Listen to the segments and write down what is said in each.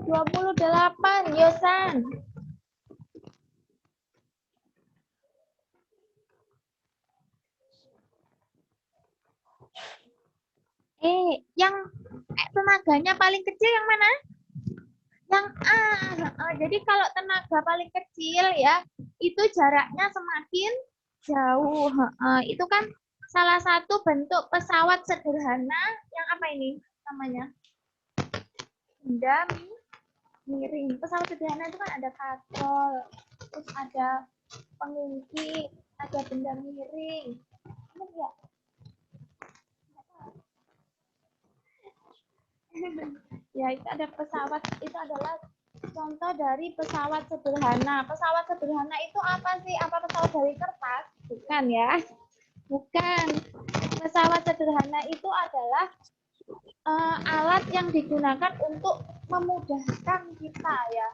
28, Yosan. Yang tenaganya paling kecil yang mana? Yang A. Jadi kalau tenaga paling kecil ya, itu jaraknya semakin jauh. Itu kan salah satu bentuk pesawat sederhana yang apa ini namanya? Benda miring. Pesawat sederhana itu kan ada katrol, terus ada pengungkit, ada benda miring. Ya. Ya, itu ada pesawat, itu adalah contoh dari pesawat sederhana. Pesawat sederhana itu apa sih? Apa pesawat dari kertas? Bukan ya. Bukan. Pesawat sederhana itu adalah alat yang digunakan untuk memudahkan kita ya.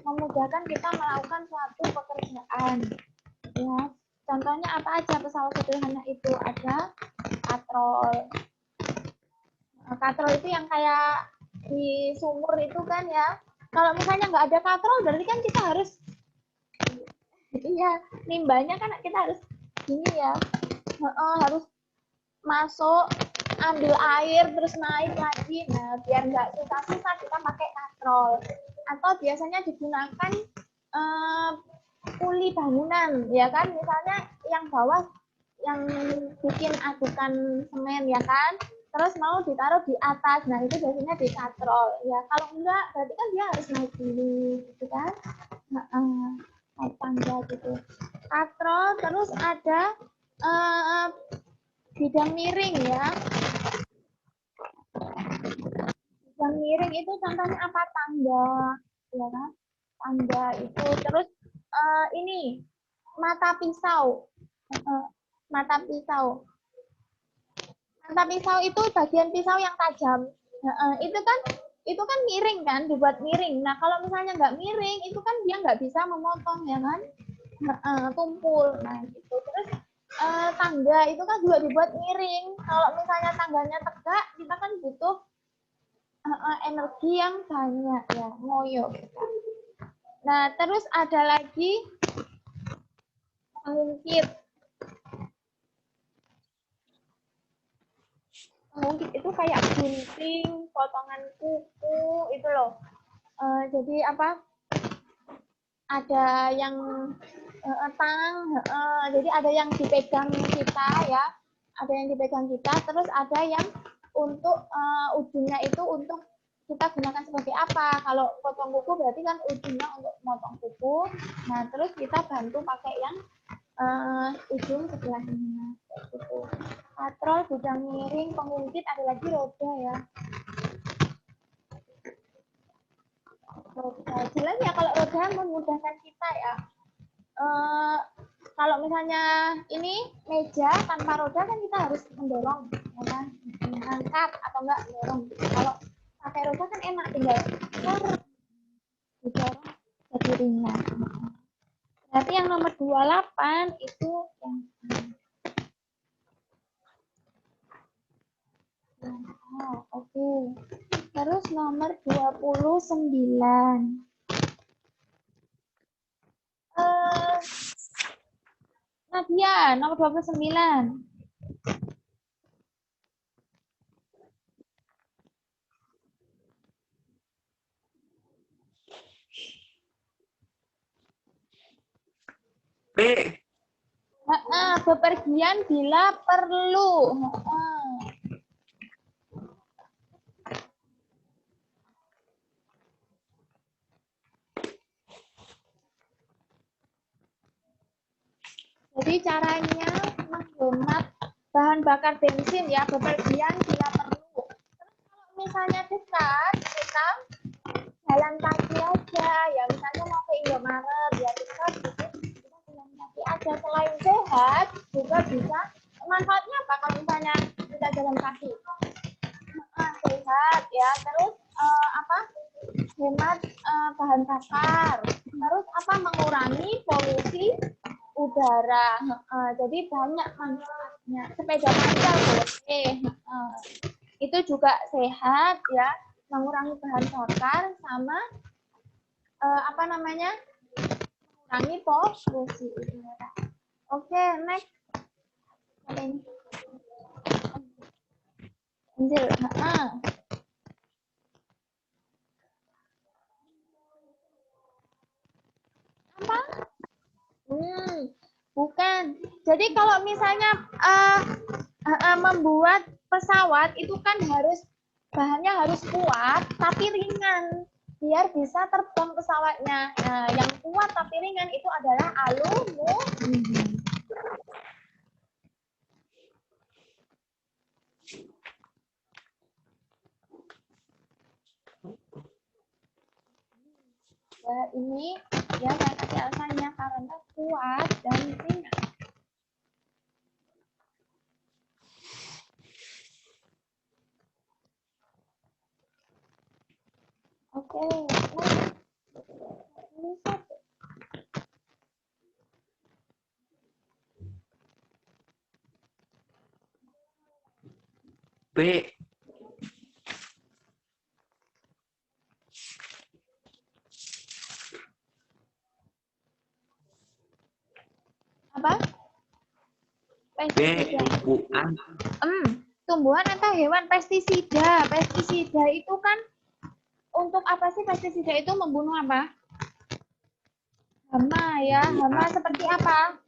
Memudahkan kita melakukan suatu pekerjaan. Ya. Contohnya apa aja pesawat sederhana itu? Ada katrol. Katrol itu yang kayak di sumur itu kan ya. Kalau misalnya nggak ada katrol berarti kan kita harus nimbanya kan kita harus gini ya. Harus masuk, ambil air terus naik lagi. Nah, biar nggak susah-susah kita pakai katrol. Atau biasanya digunakan kuli bangunan ya kan, misalnya yang bawah yang bikin adukan semen ya kan, terus mau ditaruh di atas, nah itu biasanya di katrol ya. Kalau enggak berarti kan dia harus naik dulu gitu kan, naik tangga gitu. Katrol, terus ada bidang miring ya. Bidang miring itu contohnya apa? Tangga ya kan, tangga itu. Terus ini mata pisau. Mata pisau. Mata pisau itu bagian pisau yang tajam. Itu kan miring kan, dibuat miring. Nah, kalau misalnya nggak miring, itu kan dia nggak bisa memotong ya kan, tumpul. Nah, gitu. Terus tangga itu kan juga dibuat miring. Kalau misalnya tangganya tegak, kita kan butuh energi yang banyak ya, ngoyo. Nah, terus ada lagi pengungkit. Pengungkit itu kayak gunting, potongan kuku itu loh. Jadi apa? Ada yang jadi ada yang dipegang kita ya, ada yang dipegang kita, terus ada yang untuk ujungnya itu untuk kita gunakan sebagai apa? Kalau potong kuku berarti kan ujungnya untuk motong kuku. Nah, terus kita bantu pakai yang ujung sebelahnya. Gitu. Katrol, bidang miring, pengungkit, ada lagi roda ya. Roda. Jelas ya kalau roda memudahkan kita ya. Kalau misalnya ini meja tanpa roda kan kita harus mendorong, ya kan? Mengangkat atau enggak mendorong. Kalau pakai roda kan enak, tinggal didorong jadi ringan. Berarti yang nomor 28 itu yang oke. Terus nomor 29. Nadia, nomor 29. B. Bepergian bila perlu. Jadi caranya menghemat bahan bakar bensin ya, bepergian bila perlu. Terus kalau misalnya dekat, kita jalan kaki aja ya, misalnya mau ke Indomaret ya dekat gitu, kita jalan kaki aja. Selain sehat juga bisa manfaatnya apa kalau misalnya kita jalan kaki? Sehat ya, terus hemat bahan bakar, terus mengurangi polusi udara. Jadi banyak manfaatnya. Sepeda panjang boleh, itu juga sehat ya. mengurangi bahan bakar sama apa namanya? Mengurangi polusi udara. Oke, next. Ini. Anjir, apa? Bukan. Jadi kalau misalnya membuat pesawat itu kan harus bahannya harus kuat tapi ringan biar bisa terbang pesawatnya. Nah, yang kuat tapi ringan itu adalah aluminium. Ya, ini ya saya kasih alasannya karena kuat dan ringan. Oke, ini satu. B. Apa? Pestisida. Tumbuhan. Tumbuhan atau hewan pestisida. Pestisida itu kan untuk apa sih pestisida itu membunuh apa? Hama ya. Hama seperti apa?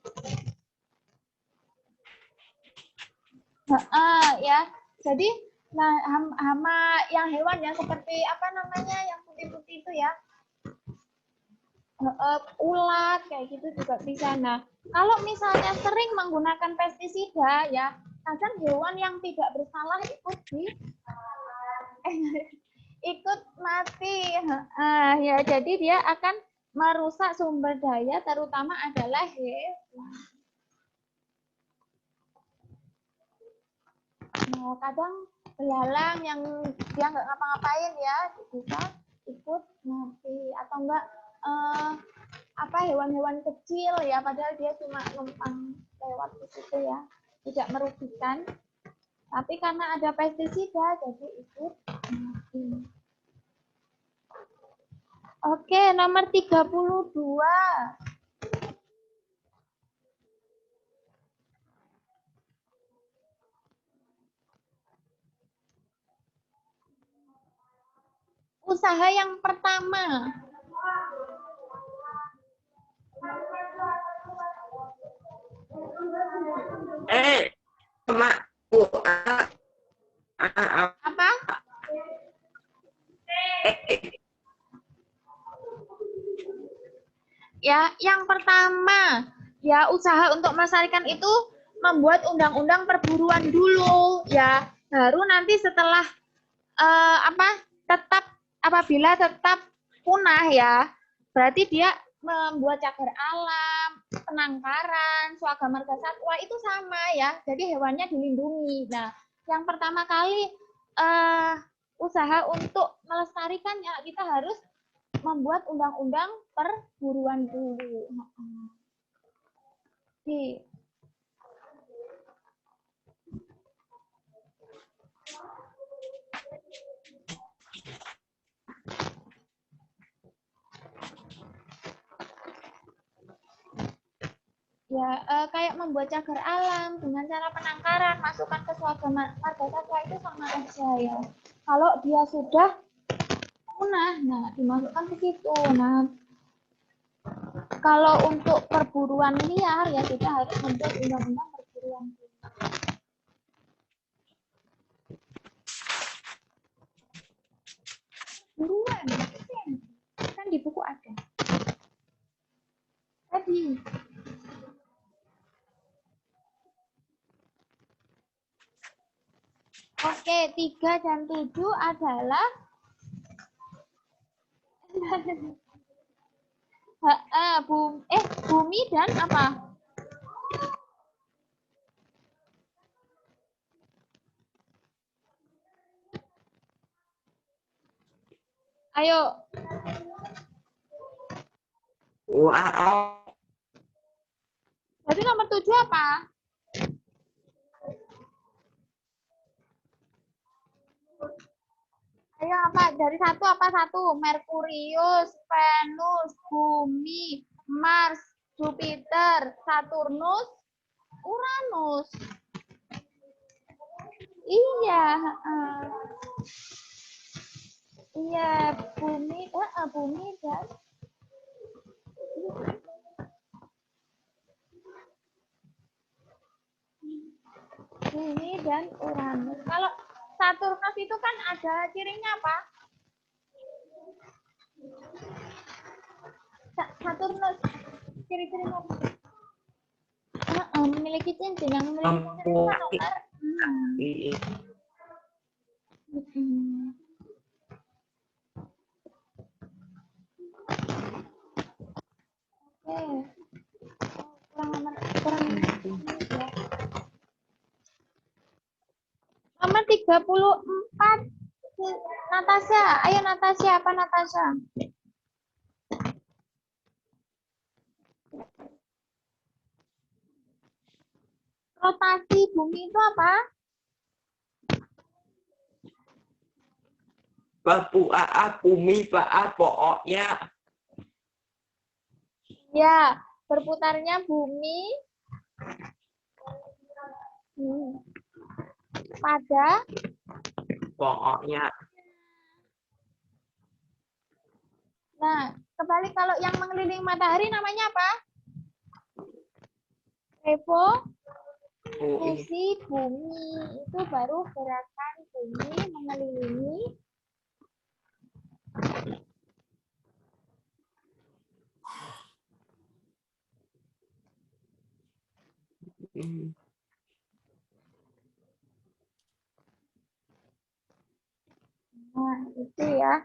Ya. Jadi nah hama yang hewan yang seperti apa namanya yang putih-putih itu ya. Ulat kayak gitu juga bisa. Nah, kalau misalnya sering menggunakan pestisida ya, kadang hewan yang tidak bersalah ikut mati. Ya, jadi dia akan merusak sumber daya terutama adalah hewan. Nah, kadang belalang yang dia nggak ngapa-ngapain ya bisa ikut mati atau enggak apa hewan-hewan kecil ya padahal dia cuma numpang lewat di situ ya tidak merugikan tapi karena ada pestisida jadi ikut mati. Oke, nomor 32. Usaha yang pertama. Sama Apa? Ya, yang pertama, ya usaha untuk melestarikan itu membuat undang-undang perburuan dulu, ya. Baru nanti setelah apabila tetap punah ya, berarti dia membuat cagar alam, penangkaran, swaga marga satwa itu sama ya. Jadi hewannya dilindungi. Nah, yang pertama kali usaha untuk melestarikannya kita harus membuat undang-undang perburuan dulu. Ya, kayak membuat cagar alam dengan cara penangkaran, masukkan ke swaga marga satwa itu sama aja ya. Kalau dia sudah punah, nah dimasukkan ke situ. Nah, kalau untuk perburuan liar ya kita harus membuat undang-undang perburuan liar. Buruan, kan di buku ada. Tadi. Oke, 3 dan 7 adalah bumi dan apa? Ayo. Wow. Jadi nomor 7 apa? Ayo apa? Dari satu apa satu? Merkurius, Venus, Bumi, Mars, Jupiter, Saturnus, Uranus. Iya, iya, Bumi, Bumi dan Uranus. Kalau Saturnus itu kan ada cirinya apa? Saturnus ciri-cirinya apa? Memiliki cincin yang memiliki cincin kan nomor. Oke. Kurang nomor 34. Natasha, ayo Natasha, apa Natasha? Rotasi bumi itu apa? Bumi pokoknya. Ya, berputarnya bumi pada Pokoknya. Nah, kebalik kalau yang mengelilingi matahari namanya apa? Revolusi bumi. Itu baru gerakan bumi mengelilingi Nah, itu ya.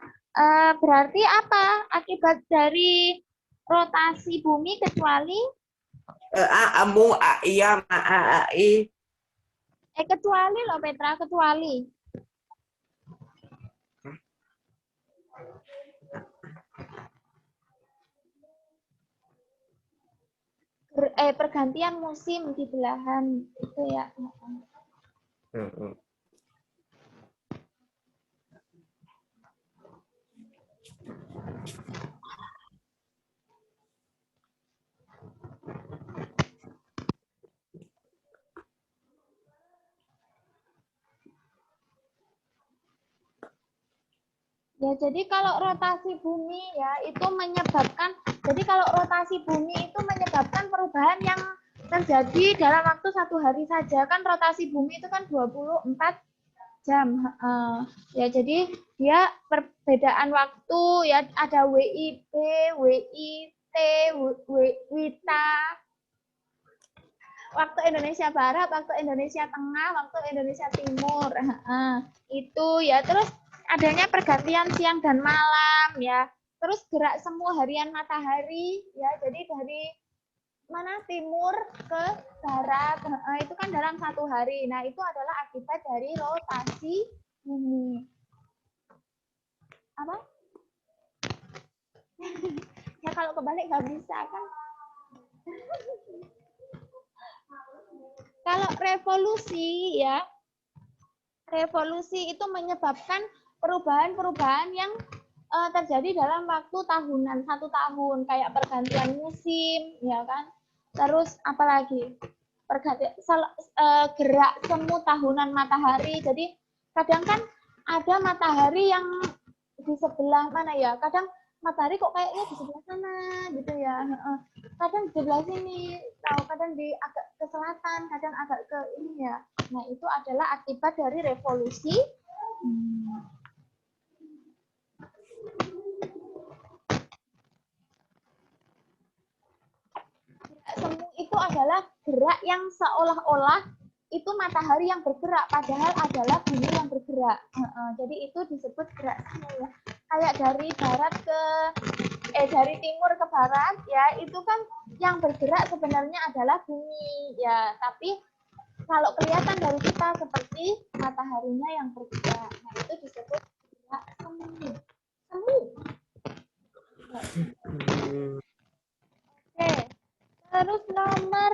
Berarti apa akibat dari rotasi bumi kecuali kecuali loh Petra, kecuali pergantian musim di belahan itu ya. Ya, jadi kalau rotasi bumi ya itu menyebabkan, jadi kalau rotasi bumi itu menyebabkan perubahan yang terjadi dalam waktu 1 hari saja. Kan rotasi bumi itu kan 24 jam. Ya, jadi dia perbedaan waktu ya, ada WIB, WIT, WITA, waktu Indonesia Barat, waktu Indonesia Tengah, waktu Indonesia Timur. Itu ya, terus adanya pergantian siang dan malam ya. Terus gerak semua harian matahari ya. Jadi dari mana timur ke barat itu kan dalam 1 hari. Nah, itu adalah akibat dari rotasi bumi. Apa? Ya kalau kebalik nggak bisa kan. Kalau revolusi ya, revolusi itu menyebabkan perubahan-perubahan yang terjadi dalam waktu tahunan, 1 tahun, kayak pergantian musim, ya kan? Terus apalagi pergantian gerak semu tahunan matahari. Jadi kadang kan ada matahari yang di sebelah mana ya? Kadang matahari kok kayaknya di sebelah sana gitu ya. Kadang di sebelah sini, kadang di agak ke selatan, kadang agak ke ini ya. Nah, itu adalah akibat dari revolusi. Semu itu adalah gerak yang seolah-olah itu matahari yang bergerak, padahal adalah bumi yang bergerak. Jadi itu disebut gerak semu ya. Kayak dari barat ke dari timur ke barat ya, itu kan yang bergerak sebenarnya adalah bumi ya, tapi kalau kelihatan dari kita seperti mataharinya yang bergerak. Nah, itu disebut gerak semu. Semu. Oke. Terus nomor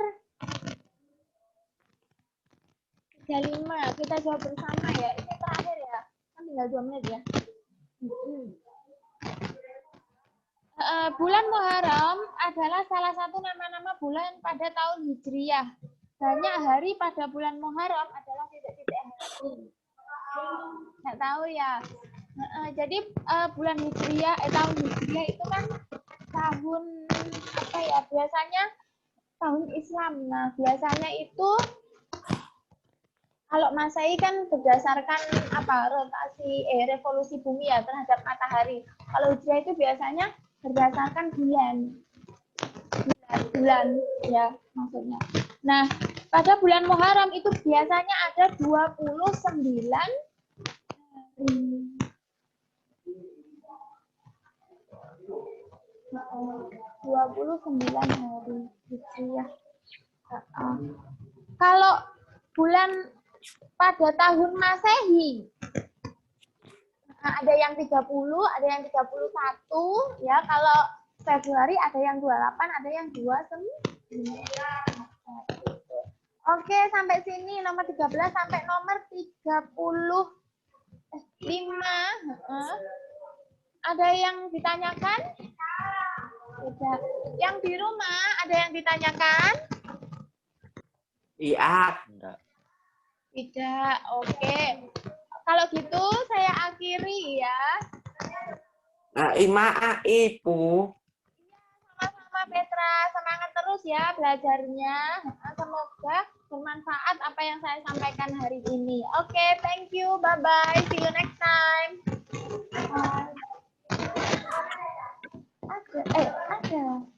35, kita jawab bersama ya. Ini terakhir ya. Kan tinggal 2 menit ya. Bulan Muharram adalah salah satu nama-nama bulan pada tahun Hijriyah. Banyak hari pada bulan Muharram adalah titik-titik hari. Nggak tahu ya. Jadi bulan Hijriyah, tahun Hijriyah itu kan tahun apa ya? Biasanya tahun Islam. Nah, biasanya itu kalau Masehi kan berdasarkan apa? Revolusi bumi ya terhadap matahari. Kalau Hijriyah itu biasanya berdasarkan bulan ya maksudnya. Nah, pada bulan Muharram itu biasanya ada 29 hari. 29 hari Hijriyah. Kalau bulan pada tahun Masehi ada yang 30, ada yang 31 ya. Kalau Februari ada yang 28, ada yang 29. Oke, sampai sini nomor 13 sampai nomor 35. Ada yang ditanyakan? Tidak. Yang di rumah ada yang ditanyakan? Iya. Tidak. Oke. Kalau gitu saya akhiri ya. Maaf Ibu. Sama-sama Petra, semangat terus ya belajarnya. Semoga bermanfaat apa yang saya sampaikan hari ini. Oke, thank you. Bye-bye. See you next time. Bye. Ada.